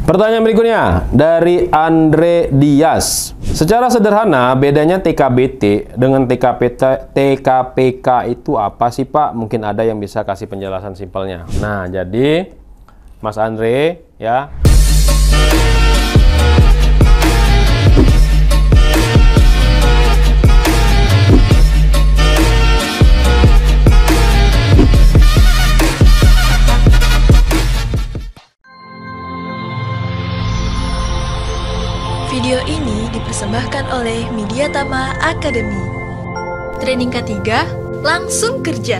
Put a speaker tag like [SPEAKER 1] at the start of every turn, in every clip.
[SPEAKER 1] Pertanyaan berikutnya dari Andre Dias. Secara sederhana, bedanya TKBT dengan TKPK itu apa sih Pak? Mungkin ada yang bisa kasih penjelasan simpelnya. Nah, jadi Mas Andre ya.
[SPEAKER 2] Video ini dipersembahkan oleh Mediatama Academy. Training ketiga, langsung kerja.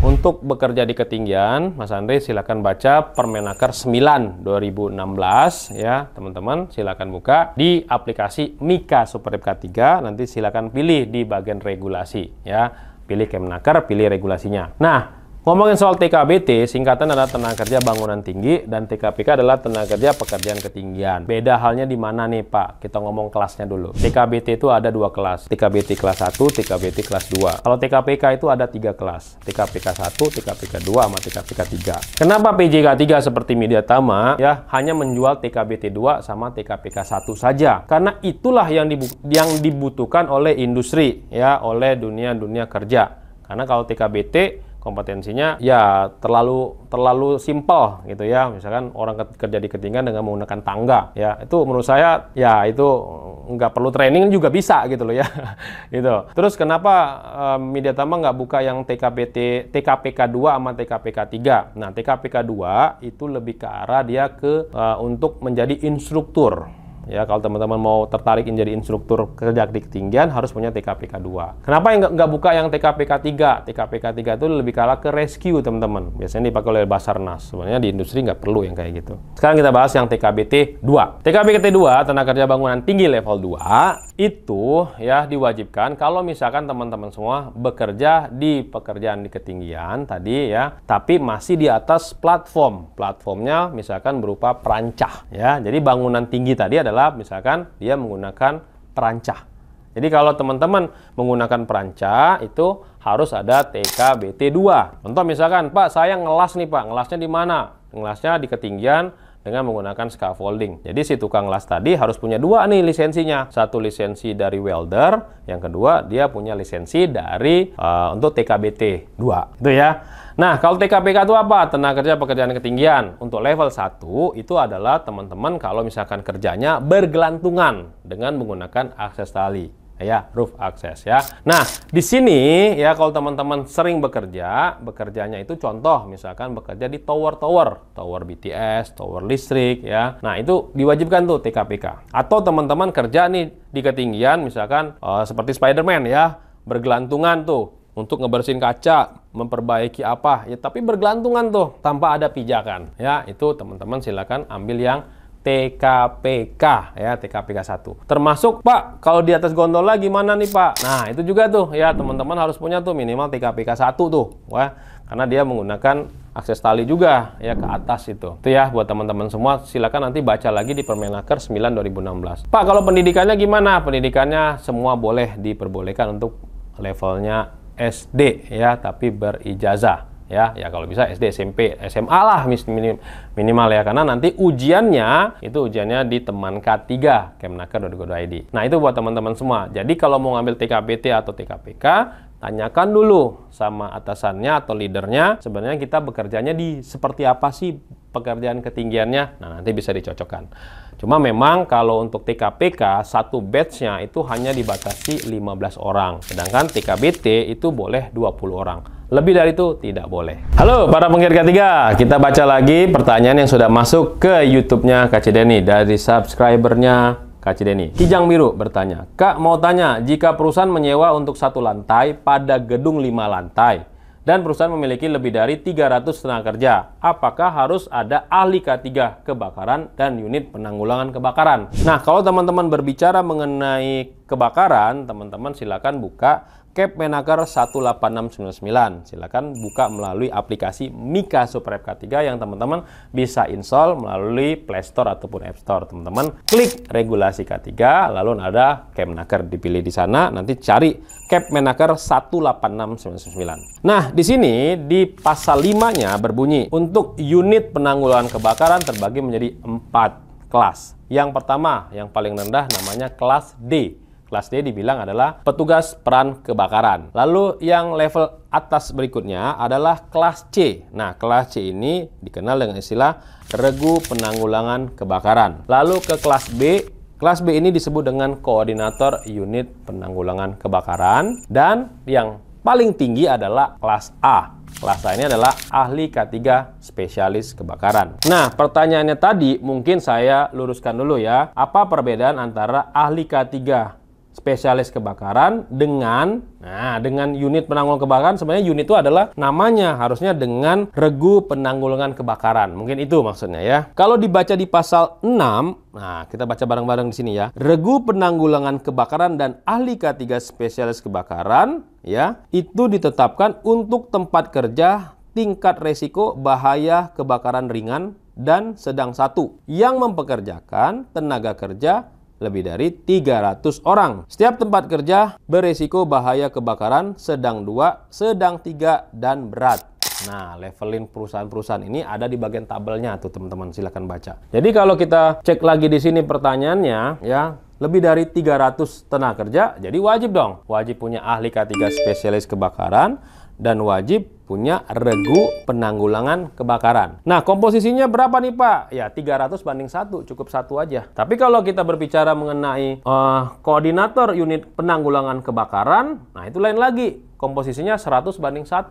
[SPEAKER 1] Untuk bekerja di ketinggian, Mas Andre silakan baca Permenaker 9 2016 ya, teman-teman. Silakan buka di aplikasi Mika Superep K3, nanti silakan pilih di bagian regulasi ya. Pilih Kemenaker, pilih regulasinya. Nah, ngomongin soal TKBT, singkatan adalah tenaga kerja bangunan tinggi, dan TKPK adalah tenaga kerja pekerjaan ketinggian. Beda halnya di mana nih Pak? Kita ngomong kelasnya dulu. TKBT itu ada dua kelas, TKBT kelas 1, TKBT kelas 2. Kalau TKPK itu ada 3 kelas, TKPK 1, TKPK 2, sama TKPK 3. Kenapa PJK 3 seperti Mediatama ya hanya menjual TKBT 2 sama TKPK 1 saja? Karena itulah yang dibutuhkan oleh industri ya, oleh dunia kerja. Karena kalau TKBT kompetensinya ya terlalu simpel gitu ya. Misalkan orang kerja di ketinggian dengan menggunakan tangga ya, itu menurut saya ya itu nggak perlu training juga bisa gitu loh ya. Gitu. Terus kenapa Mediatama nggak buka yang TKPK 2 sama TKPK 3? Nah, TKPK 2 itu lebih ke arah dia untuk menjadi instruktur. Ya, kalau teman-teman mau tertarik menjadi instruktur kerja di ketinggian harus punya TKPK 2. Kenapa nggak buka yang TKPK 3? TKPK 3 itu lebih kalah ke rescue, teman-teman. Biasanya dipakai oleh Basarnas. Sebenarnya di industri nggak perlu yang kayak gitu. Sekarang kita bahas yang TKBT 2. TKBT 2, tenaga kerja bangunan tinggi level 2, itu ya diwajibkan kalau misalkan teman-teman semua bekerja di pekerjaan di ketinggian tadi ya, tapi masih di atas platform. Platformnya misalkan berupa perancah ya. Jadi bangunan tinggi tadi adalah misalkan dia menggunakan perancah. Jadi kalau teman-teman menggunakan perancah itu harus ada TKBT 2. Contoh misalkan, Pak, saya ngelas nih Pak, ngelasnya di mana? Ngelasnya di ketinggian dengan menggunakan scaffolding. Jadi si tukang las tadi harus punya 2 nih lisensinya. Satu lisensi dari welder, yang kedua dia punya lisensi dari untuk TKBT 2. Itu ya. Nah, kalau TKPK itu apa? Tenaga kerja pekerjaan ketinggian. Untuk level 1 itu adalah teman-teman kalau misalkan kerjanya bergelantungan dengan menggunakan akses tali. Ya, roof access ya. Nah, di sini ya kalau teman-teman sering bekerjanya itu contoh misalkan bekerja di tower BTS, tower listrik ya. Nah, itu diwajibkan tuh TKPK. Atau teman-teman kerja nih di ketinggian misalkan seperti Spiderman ya, bergelantungan tuh untuk ngebersihin kaca, memperbaiki apa ya, tapi bergelantungan tuh tanpa ada pijakan ya. Itu teman-teman silakan ambil yang TKPK ya, TKPK 1. Termasuk Pak, kalau di atas gondola gimana nih Pak? Nah, itu juga tuh ya, teman-teman harus punya tuh minimal TKPK 1 tuh. Wah, karena dia menggunakan akses tali juga ya ke atas itu. Itu ya buat teman-teman semua, silakan nanti baca lagi di Permenaker 9 2016. Pak, kalau pendidikannya gimana? Pendidikannya semua boleh diperbolehkan untuk levelnya SD ya, tapi berijazah ya. Ya kalau bisa SD, SMP, SMA lah minimal ya, karena nanti ujiannya di Teman K3 Kemenaker.go.id. Nah, itu buat teman-teman semua. Jadi kalau mau ngambil TKBT atau TKPK, tanyakan dulu sama atasannya atau leadernya, sebenarnya kita bekerjanya di seperti apa sih pekerjaan ketinggiannya. Nah, nanti bisa dicocokkan. Cuma memang kalau untuk TKPK, satu batch-nya itu hanya dibatasi 15 orang. Sedangkan TKBT itu boleh 20 orang. Lebih dari itu tidak boleh. Halo para pengkir K3, kita baca lagi pertanyaan yang sudah masuk ke YouTube-nya Kak Cideni dari subscribernya Kak Cideni. Kijang Biru bertanya, Kak mau tanya, jika perusahaan menyewa untuk 1 lantai pada gedung 5 lantai, dan perusahaan memiliki lebih dari 300 tenaga kerja, apakah harus ada ahli K3 kebakaran dan unit penanggulangan kebakaran? Nah, kalau teman-teman berbicara mengenai kebakaran, teman-teman silakan buka Kemenaker 18699. Silakan buka melalui aplikasi Mika Superep K3 yang teman-teman bisa install melalui Play Store ataupun App Store. Teman-teman klik regulasi K3, lalu ada Kemenaker dipilih di sana, nanti cari Kemenaker 18699. Nah, di sini di pasal 5-nya berbunyi, untuk unit penanggulangan kebakaran terbagi menjadi 4 kelas. Yang pertama, yang paling rendah namanya kelas D. Kelas D dibilang adalah petugas peran kebakaran. Lalu yang level atas berikutnya adalah kelas C. Nah, kelas C ini dikenal dengan istilah regu penanggulangan kebakaran. Lalu ke kelas B. Kelas B ini disebut dengan koordinator unit penanggulangan kebakaran. Dan yang paling tinggi adalah kelas A. Kelas A ini adalah ahli K3 spesialis kebakaran. Nah, pertanyaannya tadi mungkin saya luruskan dulu ya. Apa perbedaan antara ahli K3 spesialis kebakaran dengan unit penanggulangan kebakaran? Sebenarnya unit itu adalah namanya, harusnya dengan regu penanggulangan kebakaran. Mungkin itu maksudnya ya. Kalau dibaca di pasal 6, nah kita baca bareng-bareng di sini ya. Regu penanggulangan kebakaran dan ahli K3 spesialis kebakaran ya, itu ditetapkan untuk tempat kerja tingkat resiko bahaya kebakaran ringan dan sedang 1 yang mempekerjakan tenaga kerja lebih dari 300 orang. Setiap tempat kerja beresiko bahaya kebakaran sedang 2, sedang 3, dan berat. Nah, levelin perusahaan-perusahaan ini ada di bagian tabelnya tuh teman-teman, silakan baca. Jadi kalau kita cek lagi di sini pertanyaannya ya, lebih dari 300 tenaga kerja, jadi wajib dong. Wajib punya ahli K3 spesialis kebakaran dan wajib punya regu penanggulangan kebakaran. Nah, komposisinya berapa nih Pak? Ya, 300 banding 1, cukup 1 aja. Tapi kalau kita berbicara mengenai koordinator unit penanggulangan kebakaran, nah itu lain lagi. Komposisinya 100 banding 1.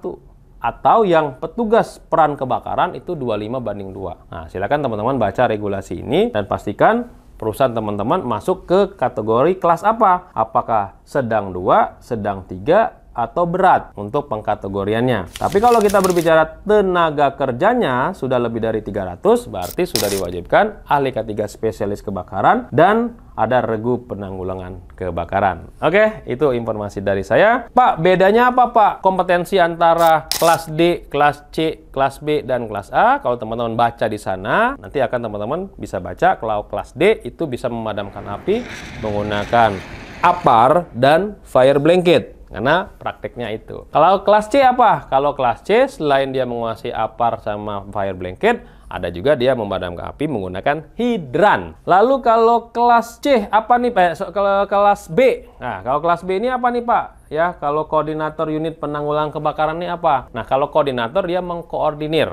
[SPEAKER 1] Atau yang petugas peran kebakaran itu 25 banding 2. Nah, silakan teman-teman baca regulasi ini dan pastikan perusahaan teman-teman masuk ke kategori kelas apa? Apakah sedang 2, sedang 3, atau berat untuk pengkategoriannya. Tapi kalau kita berbicara tenaga kerjanya sudah lebih dari 300, berarti sudah diwajibkan ahli K3 spesialis kebakaran dan ada regu penanggulangan kebakaran. Oke, itu informasi dari saya. Pak, bedanya apa Pak? Kompetensi antara kelas D, kelas C, kelas B, dan kelas A. Kalau teman-teman baca di sana, nanti akan teman-teman bisa baca kalau kelas D itu bisa memadamkan api menggunakan APAR dan fire blanket. Karena prakteknya itu. Kalau kelas C apa? Kalau kelas C selain dia menguasai APAR sama fire blanket, ada juga dia memadamkan api menggunakan hidran. Lalu kalau kelas C apa nih Pak? Kelas B. Nah, kalau kelas B ini apa nih Pak? Ya, kalau koordinator unit penanggulangan kebakaran ini apa? Nah, kalau koordinator dia mengkoordinir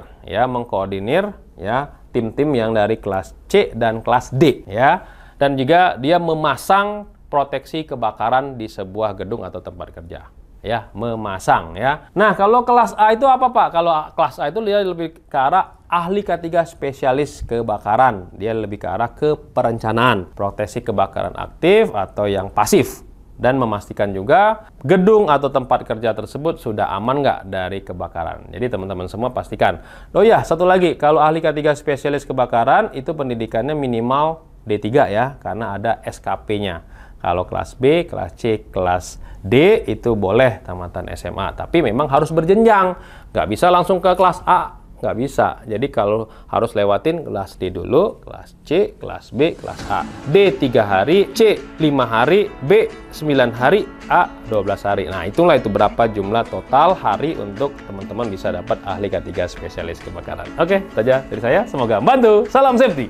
[SPEAKER 1] ya tim-tim yang dari kelas C dan kelas D ya. Dan juga dia memasang proteksi kebakaran di sebuah gedung atau tempat kerja. Ya, memasang ya. Nah, kalau kelas A itu apa Pak? Kalau kelas A itu dia lebih ke arah ahli K3 spesialis kebakaran. Dia lebih ke arah ke perencanaan, proteksi kebakaran aktif atau yang pasif. Dan memastikan juga gedung atau tempat kerja tersebut sudah aman nggak dari kebakaran. Jadi teman-teman semua pastikan. Oh ya, satu lagi, kalau ahli K3 spesialis kebakaran itu pendidikannya minimal D3 ya, karena ada SKP-nya. Kalau kelas B, kelas C, kelas D itu boleh tamatan SMA. Tapi memang harus berjenjang. Nggak bisa langsung ke kelas A. Nggak bisa. Jadi kalau harus lewatin kelas D dulu, kelas C, kelas B, kelas A. D 3 hari, C 5 hari, B 9 hari, A 12 hari. Nah, itulah itu berapa jumlah total hari untuk teman-teman bisa dapat ahli K3 spesialis kebakaran. Oke, saja dari saya. Semoga membantu. Salam safety.